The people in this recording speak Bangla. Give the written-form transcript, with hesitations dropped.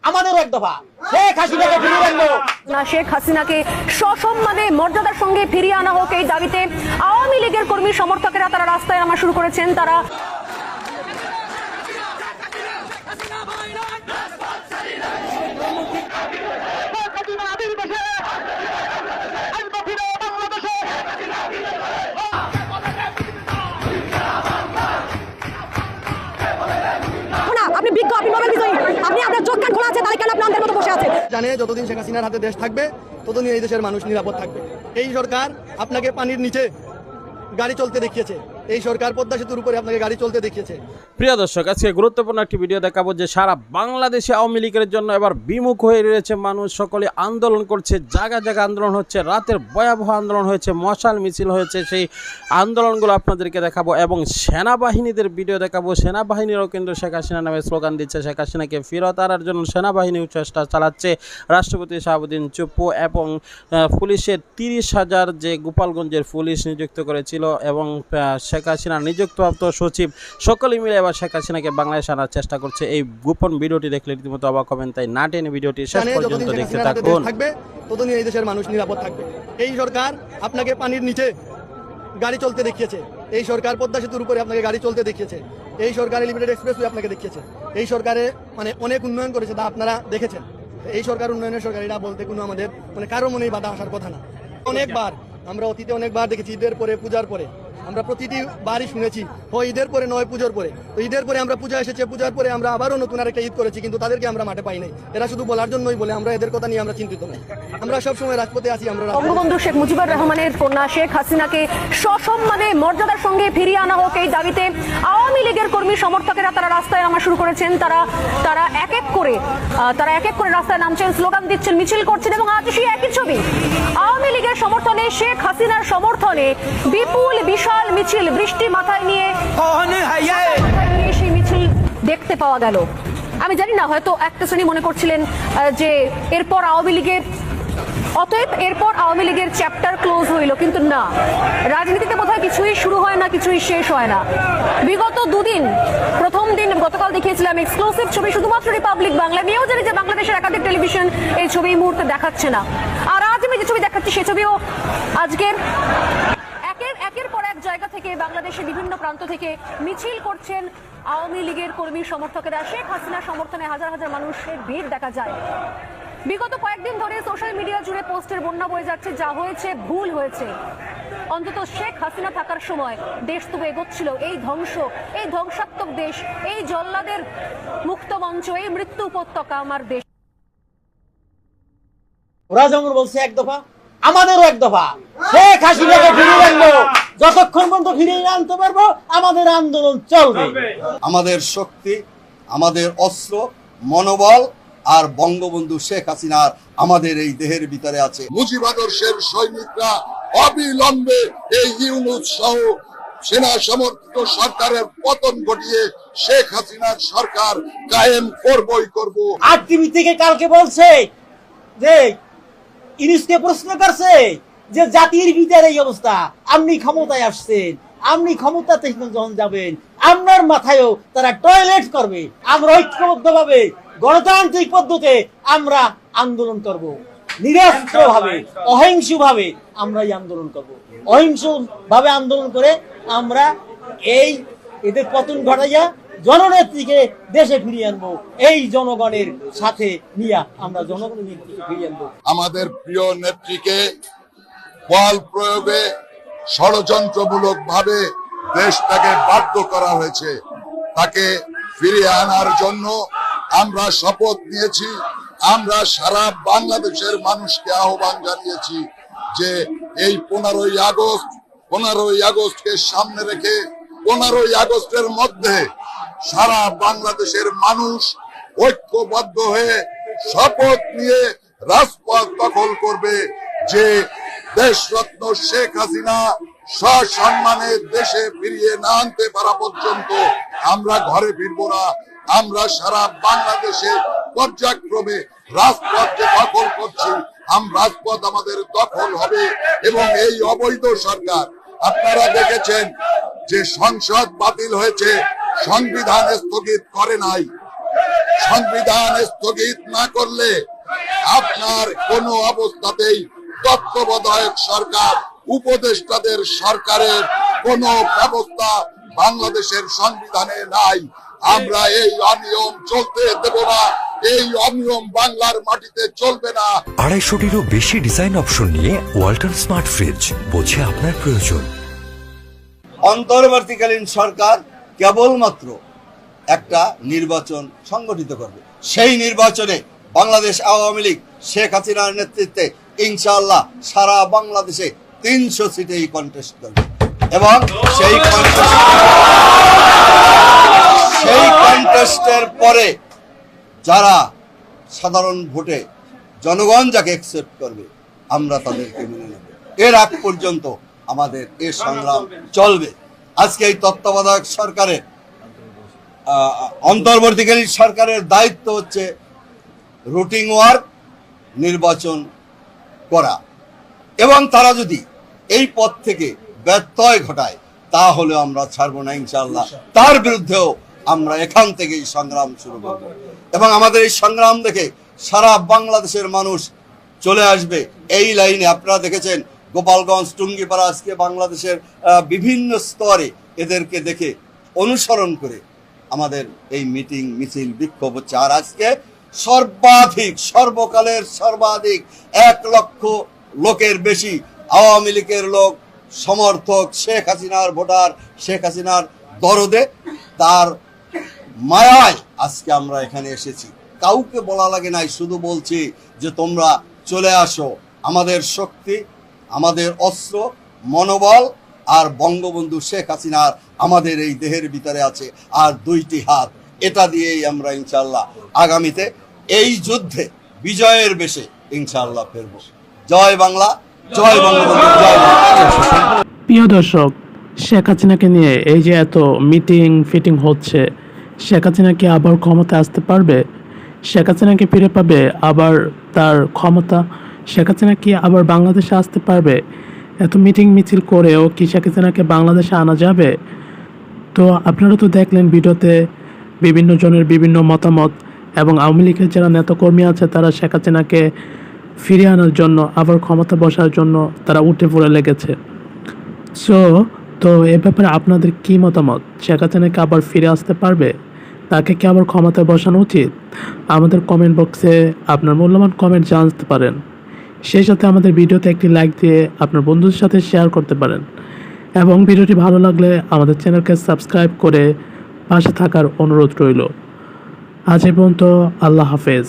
আমাদেরও এক দফা শেখ হাসিনাকে ফিরিয়ে আনবো। শেখ হাসিনাকে সসম্মানে মর্যাদার সঙ্গে ফিরিয়ে আনা হোক, এই দাবিতে আওয়ামী লীগের কর্মী সমর্থকেরা তারা রাস্তায় নামা শুরু করেছেন। তারা আপনি বিজ্ঞ, আপনি নোবেল বিজয়ী, আপনি আপনার চোখ কান খোলা আছে, তাহলে কেন আপনি অন্ধের মতো বসে আছেন? জানে যতদিন শেখ হাসিনার হাতে দেশ থাকবে ততদিন এই দেশের মানুষ নিরাপদ থাকবে। এই সরকার আপনাকে পানির নিচে গাড়ি চলতে দেখিয়েছে, এই সরকার পদ্মা সেতুর উপরে আপনাকে গাড়ি চলতে দেখিয়েছে। প্রিয় দর্শক, আজকে গুরুত্বপূর্ণ একটি ভিডিও দেখাবো যে সারা বাংলাদেশে আওয়ামী লীগের জন্য এবার বিমুখ হয়ে রয়েছে মানুষ। সকলে আন্দোলন করছে, জায়গা জায়গা আন্দোলন হচ্ছে, রাতের ভয়াবহ আন্দোলন হয়েছে, মশাল মিছিল হয়েছে। সেই আন্দোলনগুলো আপনাদেরকে দেখাবো এবং সেনাবাহিনীদের ভিডিও দেখাবো। সেনাবাহিনীরও কিন্তু শেখ হাসিনা নামে স্লোগান দিচ্ছে, শেখ হাসিনাকে ফেরত আনার জন্য সেনাবাহিনী চেষ্টা চালাচ্ছে। রাষ্ট্রপতি শাহাবুদ্দিন চুপ্পু এবং পুলিশের 30,000 যে গোপালগঞ্জের পুলিশ নিযুক্ত করেছিল এবং শেখ হাসিনা নিযুক্তপ্রাপ্ত সচিব সকলে মিলে এবার শেখ হাসিনাকে বাংলাদেশে আনার চেষ্টা করছে। এই গোপন ভিডিওটি দেখলে রীতিমতো অবাক হবেন, তাই না টেনে ভিডিওটি শেষ পর্যন্ত দেখতে থাকুন। ততদিন এই দেশের মানুষ নিরাপদ থাকবে। এই সরকার আপনাকে পানির নিচে গাড়ি চলতে দেখিয়েছে, এই সরকার পদ্মা সেতুর উপরে আপনাকে গাড়ি চলতে দেখিয়েছে, এই সরকার এলিভেটেড এক্সপ্রেসওয়ে আপনাকে দেখিয়েছে, এই সরকারে মানে অনেক উন্নয়ন করেছে, তা আপনারা দেখেছেন। এই সরকার উন্নয়নের সরকার, এটা বলতে কোনো আমাদের মানে কারো মনেই বাধা আসার কথা না। অনেকবার আমরা অতীতে অনেকবার দেখেছি, ঈদের পরে পূজার পরে আমরা প্রতিটি বারই শুনেছি ঈদের পরে নয় পুজোর পরে। তো ঈদের পরে আমরা পূজা এসেছে, পূজার পরে আমরা আবারও নতুন আরেকটা ঈদ করেছি, কিন্তু তাদেরকে আমরা মাঠে পাই নাই। এরা শুধু বলার জন্যই বলে, আমরা এদের কথা নিয়ে আমরা চিন্তিত নই। আমরা সবসময় রাজপথে আছি। আমরা বঙ্গবন্ধু শেখ মুজিবুর রহমানের কন্যা শেখ হাসিনাকে সসম্মানে মর্যাদার সঙ্গে ফিরিয়ে আনা হোক, এই দাবিতে আওয়ামী লীগের কর্মী সমর্থকেরা তারা রাস্তায় নামা শুরু করেছেন। তারা এক এক করে রাস্তায় নামছেন, স্লোগান দিচ্ছেন, মিছিল করছেন এবং আজ সেই একই ছবি আওয়ামী লীগের সমর্থনে, শেখ হাসিনার সমর্থনে বিপুল বিশাল মিছিল বৃষ্টি মাথায় নিয়ে সেই মিছিল দেখতে পাওয়া গেল। আমি জানি না, হয়তো একটা শ্রেণী মনে করছিলেন যে এরপর আওয়ামী লীগের চ্যাপ্টার ক্লোজ হইল, কিন্তু না, রাজনীতিতে বোধহয় কিছুই শুরু হয় না, কিছুই শেষ হয় না। বিগত দুদিন, প্রথম দিন গতকাল দেখিয়েছিলাম এক্সক্লুসিভ ছবি শুধুমাত্র রিপাবলিক বাংলা, নিয়েও জানি যে বাংলাদেশের একাধিক টেলিভিশন এই ছবি এই মুহূর্তে দেখাচ্ছে না। আর আজ আমি যে ছবি দেখাচ্ছি সে ছবিও আজকের একের পর এক জায়গা থেকে বাংলাদেশের বিভিন্ন প্রান্ত থেকে মিছিল করছেন আওয়ামী লীগের কর্মী সমর্থকেরা। শেখ হাসিনার সমর্থনে হাজার হাজার মানুষের ভিড় দেখা যায়। বিগত কয়েকদিন ধরে সোশ্যাল মিডিয়া জুড়ে পোস্টের বন্যা বয়ে যাচ্ছে, যা হয়েছে ভুল হয়েছে। অন্তত শেখ হাসিনা থাকার সময় দেশ তবু এগোচ্ছিল। এই ধ্বংসাত্মক দেশ, এই জল্লাদের মুক্ত মঞ্চ, এই মৃত্যু উপত্যকা আমার দেশ। ওরা যেমন বলছে এক দফা, আমাদেরও এক দফা শেখ হাসিনাকে ফিরিয়ে আনবো। যতক্ষণ পর্যন্ত ফিরিয়ে আনতে পারবো আমাদের আন্দোলন চলবে। আমাদের শক্তি, আমাদের অস্ত্র, মনোবল আর বঙ্গবন্ধু শেখ হাসিনার আমাদের এই দেহের ভিতরে আছে। মুজিব আদর্শের সৈনিকরা অবিলম্বে এই ইউনূস সহ সেনা সমর্থিত সরকারের পতন ঘটিয়ে শেখ হাসিনার সরকার কায়েম করবই করব। আর টিভি থেকে কালকে বলছে যে ইউনূসকে প্রশ্ন করছে যে জাতির ভিতরে এই অবস্থা, আপনি ক্ষমতায় আসছেন, আপনি ক্ষমতাতে যখন যাবেন আপনার মাথায়ও তারা টয়লেট করবে। আমরা ঐক্যবদ্ধভাবে গণতান্ত্রিক পদ্ধতিতে আমরা আন্দোলন করব, নিরস্ত্রভাবে অহিংসভাবে আমরা এই আন্দোলন করব। অহিংসভাবে আন্দোলন করে আমরা এদের পতন ঘটাইয়া জননেত্রীকে দেশে ফিরিয়ে আনবো। এই জনগণের সাথে নিয়ে আমরা জনগণের নেত্রীকে ফিরিয়ে আনবো। আমাদের প্রিয় নেত্রীকে বল প্রয়োগে ষড়যন্ত্রমূলক ভাবে দেশটাকে বাধ্য করা হয়েছে। তাকে ফিরিয়ে আনার জন্য আমরা শপথ নিয়েছি। আমরা সারা বাংলাদেশের মানুষকে আহ্বান জানিয়েছি যে এই 15ই আগস্টকে সামনে রেখে 15ই আগস্টের মধ্যে সারা বাংলাদেশের মানুষ ঐক্যবদ্ধ হয়ে শপথ নিয়ে রাজপথ দখল করবে যে দেশরত্ন শেখ হাসিনা সসম্মানে দেশে ফিরিয়ে না আনতে পারা পর্যন্ত আমরা ঘরে ফিরবো না। আমরা সারা বাংলাদেশে পর্যায়ক্রমে রাজপথ যে দখল করছি, রাজপথ আমাদের দখল হবে। এবং এই অবৈধ সরকার, আপনারা দেখেছেন যে সংসদ বাতিল হয়েছে, সংবিধান স্থগিত করে নাই। সংবিধান স্থগিত না করলে আপনার কোনো অবস্থাতেই তত্ত্বাবধায়ক সরকার, উপদেষ্টাদের সরকারের কোনো ব্যবস্থা বাংলাদেশের সংবিধানে নাই। আমরা এই অনিয়ম চলতে দেব না, এই অনিয়ম বাংলার মাটিতে চলবে না। 250টিরও বেশি ডিজাইন অপশন নিয়ে ওয়ালটন স্মার্ট ফ্রিজ, বোঝে আপনার প্রয়োজন। অন্তর্বর্তীকালীন সরকার কেবলমাত্র একটা নির্বাচন সংগঠিত করবে। সেই নির্বাচনে বাংলাদেশ আওয়ামী লীগ শেখ হাসিনার নেতৃত্বে ইনশাআল্লাহ সারা বাংলাদেশে 300 সিটেই কন্টেস্ট করবে এবং সেই কন্টেস্টের পরে যারা সাধারণ ভোটে জনগণ যাকে অ্যাকসেপ্ট করবে আমরা তাদেরকে মেনে নেব। এর আগ পর্যন্ত আমাদের এ সংগ্রাম চলবে। আজকে এই তত্ত্বাবধায়ক সরকারের অন্তর্বর্তীকালীন সরকারের দায়িত্ব হচ্ছে রুটিন ওয়ার্ক, নির্বাচন করা, এবং তারা যদি এই পথ থেকে ব্যত্যয় ঘটায় তাহলে আমরা ছাড়বো না ইনশাআল্লাহ। তার বিরুদ্ধেও আমরা এখান থেকেই সংগ্রাম শুরু করব এবং আমাদের এই সংগ্রাম দেখে সারা বাংলাদেশের মানুষ চলে আসবে এই লাইনে। আপনারা দেখেছেন গোপালগঞ্জ, টুঙ্গিপাড়া, আজকে বাংলাদেশের বিভিন্ন স্তরে এদেরকে দেখে অনুসরণ করে আমাদের এই মিটিং, মিছিল, বিক্ষোভ হচ্ছে। আর আজকে সর্বকালের সর্বাধিক 1 লক্ষ লোকের বেশি আওয়ামী লীগের লোক, সমর্থক, শেখ হাসিনার ভোটার, শেখ হাসিনার দরদে, তার মায়ায় আজকে আমরা এখানে এসেছি। কাউকে বলা লাগে নাই, শুধু বলছি যে তোমরা চলে আসো। আমাদের শক্তি, আমাদের অস্ত্র, মনোবল আর বঙ্গবন্ধু শেখ হাসিনার আমাদের এই দেহের ভিতরে আছে, আর 2টি হাত। এটা দিয়েই আমরা ইনশাআল্লাহ আগামীতে এই যুদ্ধে বিজয়ের বেশে ইনশাআল্লাহ ফিরব। জয় বাংলা, জয় বঙ্গবন্ধু, জয় বাংলা। প্রিয় দর্শক, শেখ হাসিনাকে নিয়ে এই যে এত মিটিং ফিটিং হচ্ছে, শেখ হাসিনা কি আবার ক্ষমতা আসতে পারবে? শেখ হাসিনা কি ফিরে পাবে আবার তার ক্ষমতা? শেখ হাসিনা কি আবার বাংলাদেশে আসতে পারবে? এত মিটিং মিছিল করেও কি শেখ হাসিনাকে বাংলাদেশে আনা যাবে? তো আপনারা তো দেখলেন ভিডিওতে বিভিন্ন জনের বিভিন্ন মতামত, এবং আওয়ামী লীগের যারা নেতাকর্মী আছে তারা শেখ হাসিনাকে ফিরিয়ে আনার জন্য, আবার ক্ষমতা বসার জন্য তারা উঠে পড়ে লেগেছে। তো এ ব্যাপারে আপনাদের কি মতামত? শেখ হাসিনাকে আবার ফিরে আসতে পারবে? তাকে কি আবার ক্ষমতায় বসানো উচিত? আমাদের কমেন্ট বক্সে আপনার মূল্যবান কমেন্ট জানাতে পারেন। সেই সাথে আমাদের ভিডিওতে একটি লাইক দিয়ে আপনার বন্ধুদের সাথে শেয়ার করতে পারেন, এবং ভিডিওটি ভালো লাগলে আমাদের চ্যানেলকে সাবস্ক্রাইব করে পাশে থাকার অনুরোধ রইল। আজ এ পর্যন্ত, আল্লাহ হাফেজ।